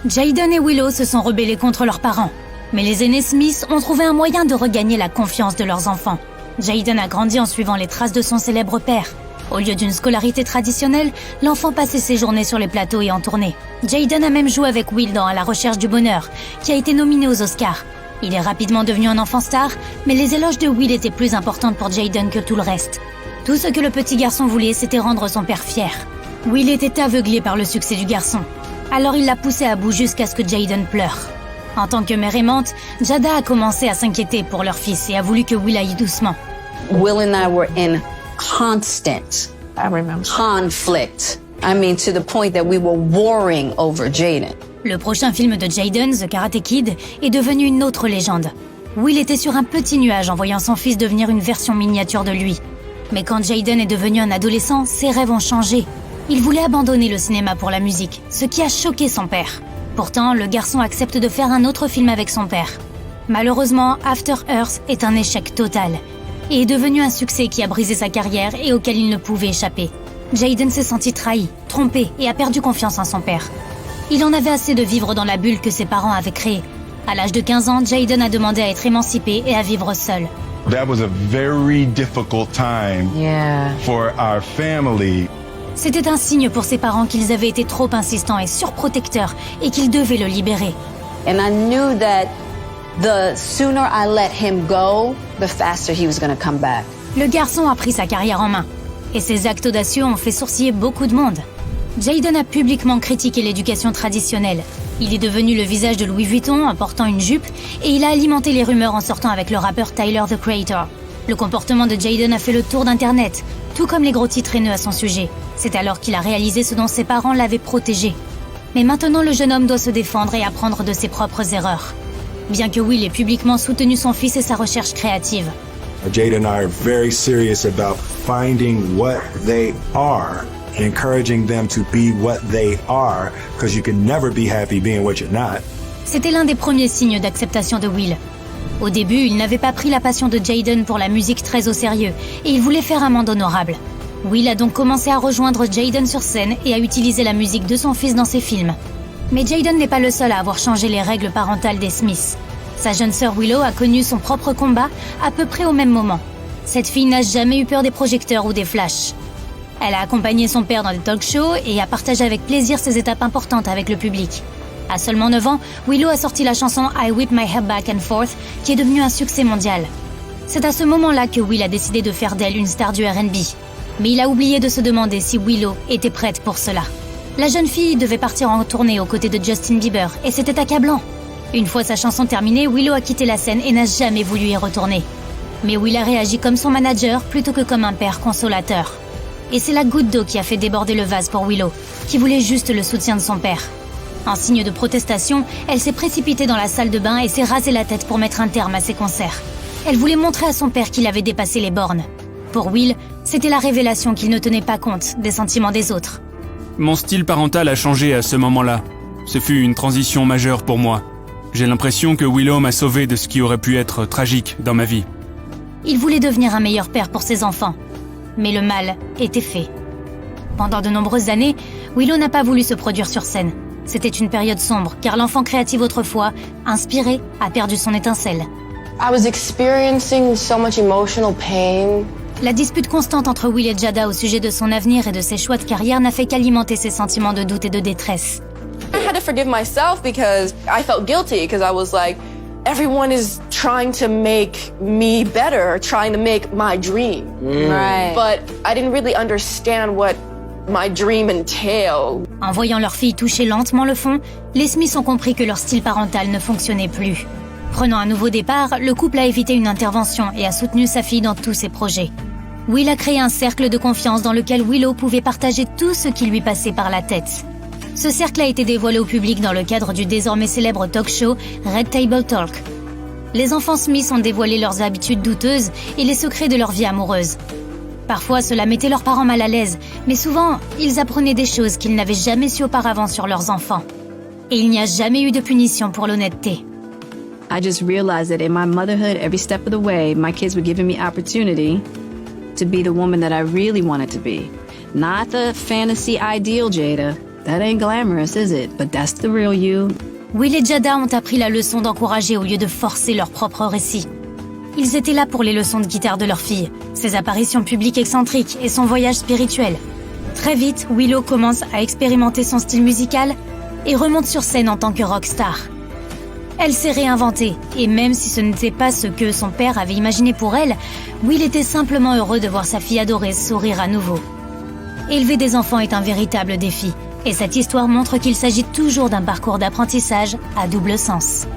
Jaden et Willow se sont rebellés contre leurs parents. Mais les aînés Smith ont trouvé un moyen de regagner la confiance de leurs enfants. Jaden a grandi en suivant les traces de son célèbre père. Au lieu d'une scolarité traditionnelle, l'enfant passait ses journées sur les plateaux et en tournée. Jaden a même joué avec Will dans À la recherche du bonheur, qui a été nominé aux Oscars. Il est rapidement devenu un enfant star, mais les éloges de Will étaient plus importantes pour Jaden que tout le reste. Tout ce que le petit garçon voulait, c'était rendre son père fier. Will était aveuglé par le succès du garçon. Alors il l'a poussé à bout jusqu'à ce que Jaden pleure. En tant que mère aimante, Jada a commencé à s'inquiéter pour leur fils et a voulu que Will aille doucement. Will and I were in constant conflict. I mean, to the point that we were warring over Jaden. Le prochain film de Jaden, The Karate Kid, est devenu une autre légende. Will était sur un petit nuage en voyant son fils devenir une version miniature de lui. Mais quand Jaden est devenu un adolescent, ses rêves ont changé. Il voulait abandonner le cinéma pour la musique, ce qui a choqué son père. Pourtant, le garçon accepte de faire un autre film avec son père. Malheureusement, After Earth est un échec total et est devenu un succès qui a brisé sa carrière et auquel il ne pouvait échapper. Jaden s'est senti trahi, trompé et a perdu confiance en son père. Il en avait assez de vivre dans la bulle que ses parents avaient créée. À l'âge de 15 ans, Jaden a demandé à être émancipé et à vivre seul. That was a very difficult time for our family. C'était un signe pour ses parents qu'ils avaient été trop insistants et surprotecteurs et qu'ils devaient le libérer. And I knew that the sooner I let him go, the faster he was going to come back. Le garçon a pris sa carrière en main. Et ses actes audacieux ont fait sourciller beaucoup de monde. Jaden a publiquement critiqué l'éducation traditionnelle. Il est devenu le visage de Louis Vuitton en portant une jupe et il a alimenté les rumeurs en sortant avec le rappeur Tyler, The Creator. Le comportement de Jaden a fait le tour d'Internet, tout comme les gros titres haineux à son sujet. C'est alors qu'il a réalisé ce dont ses parents l'avaient protégé. Mais maintenant, le jeune homme doit se défendre et apprendre de ses propres erreurs. Bien que Will ait publiquement soutenu son fils et sa recherche créative. Jaden and I are very serious about finding what they are and encouraging them to be what they are, because you can never be happy being what you're not. C'était l'un des premiers signes d'acceptation de Will. Au début, il n'avait pas pris la passion de Jaden pour la musique très au sérieux et il voulait faire un monde honorable. Will a donc commencé à rejoindre Jaden sur scène et à utiliser la musique de son fils dans ses films. Mais Jaden n'est pas le seul à avoir changé les règles parentales des Smiths. Sa jeune sœur Willow a connu son propre combat à peu près au même moment. Cette fille n'a jamais eu peur des projecteurs ou des flashs. Elle a accompagné son père dans des talk-shows et a partagé avec plaisir ses étapes importantes avec le public. À seulement 9 ans, Willow a sorti la chanson I Whip My Hair Back and Forth, qui est devenue un succès mondial. C'est à ce moment-là que Will a décidé de faire d'elle une star du R&B. Mais il a oublié de se demander si Willow était prête pour cela. La jeune fille devait partir en tournée aux côtés de Justin Bieber et c'était accablant. Une fois sa chanson terminée, Willow a quitté la scène et n'a jamais voulu y retourner. Mais Will a réagi comme son manager plutôt que comme un père consolateur. Et c'est la goutte d'eau qui a fait déborder le vase pour Willow, qui voulait juste le soutien de son père. En signe de protestation, elle s'est précipitée dans la salle de bain et s'est rasé la tête pour mettre un terme à ses concerts. Elle voulait montrer à son père qu'il avait dépassé les bornes. Pour Will, c'était la révélation qu'il ne tenait pas compte des sentiments des autres. Mon style parental a changé à ce moment-là. Ce fut une transition majeure pour moi. J'ai l'impression que Willow m'a sauvé de ce qui aurait pu être tragique dans ma vie. Il voulait devenir un meilleur père pour ses enfants. Mais le mal était fait. Pendant de nombreuses années, Willow n'a pas voulu se produire sur scène. C'était une période sombre, car l'enfant créatif autrefois, inspiré, a perdu son étincelle. I was experiencing so much emotional pain. La dispute constante entre Will et Jada au sujet de son avenir et de ses choix de carrière n'a fait qu'alimenter ses sentiments de doute et de détresse. I had to forgive myself because I felt guilty because I was like, everyone is trying to make me better, trying to make my dream. Right. But I didn't really understand what my dream entailed. En voyant leur fille toucher lentement le fond, les Smiths ont compris que leur style parental ne fonctionnait plus. Prenant un nouveau départ, le couple a évité une intervention et a soutenu sa fille dans tous ses projets. Will a créé un cercle de confiance dans lequel Willow pouvait partager tout ce qui lui passait par la tête. Ce cercle a été dévoilé au public dans le cadre du désormais célèbre talk-show Red Table Talk. Les enfants Smith ont dévoilé leurs habitudes douteuses et les secrets de leur vie amoureuse. Parfois, cela mettait leurs parents mal à l'aise, mais souvent, ils apprenaient des choses qu'ils n'avaient jamais su auparavant sur leurs enfants. Et il n'y a jamais eu de punition pour l'honnêteté. I just realized that in my motherhood, every step of the way, my kids were giving me opportunity to be the woman that I really wanted to be. Not the fantasy ideal Jada. That ain't glamorous, is it? But that's the real you. Will et Jada ont appris la leçon d'encourager au lieu de forcer leur propre récit. Ils étaient là pour les leçons de guitare de leur fille, ses apparitions publiques excentriques et son voyage spirituel. Très vite, Willow commence à expérimenter son style musical et remonte sur scène en tant que rockstar. Elle s'est réinventée, et même si ce n'était pas ce que son père avait imaginé pour elle, Will était simplement heureux de voir sa fille adorée sourire à nouveau. Élever des enfants est un véritable défi, et cette histoire montre qu'il s'agit toujours d'un parcours d'apprentissage à double sens.